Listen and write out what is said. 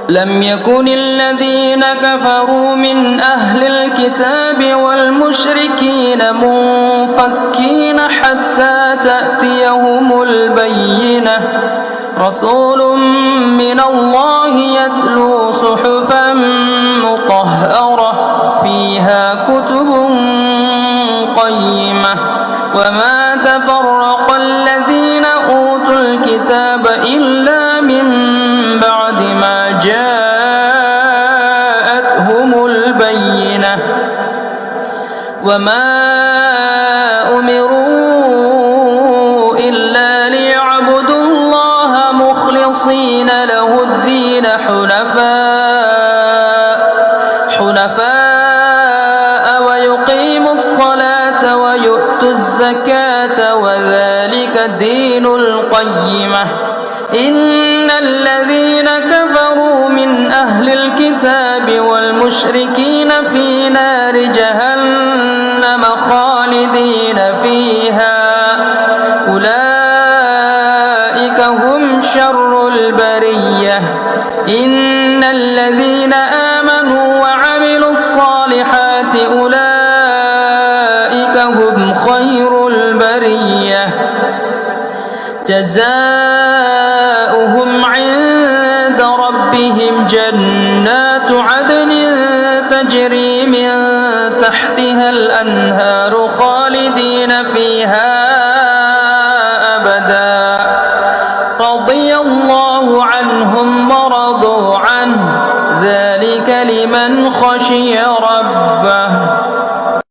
لم يكن الذين كفروا من أهل الكتاب والمشركين منفكين حتى تأتيهم البينة رسول من الله يتلو صحفا مطهرة فيها كتب قيمة وما تفرق الذين أوتوا الكتاب إلا من بعد ما جاءتهم البينة وما أمروا إلا ليعبدوا الله مخلصين له الدين حنفاء ويقيموا الصلاة ويؤتوا الزكاة وذلك دين القيمة إن الذين كفروا من أهل الكتاب والمشركين في نار جهنم خالدين فيها أولئك هم شر البرية إن الذين آمنوا وعملوا الصالحات أولئك هم خير البرية جزاؤهم عند ربهم جنات عدن تجري من تحتها الأنهار خالدين فيها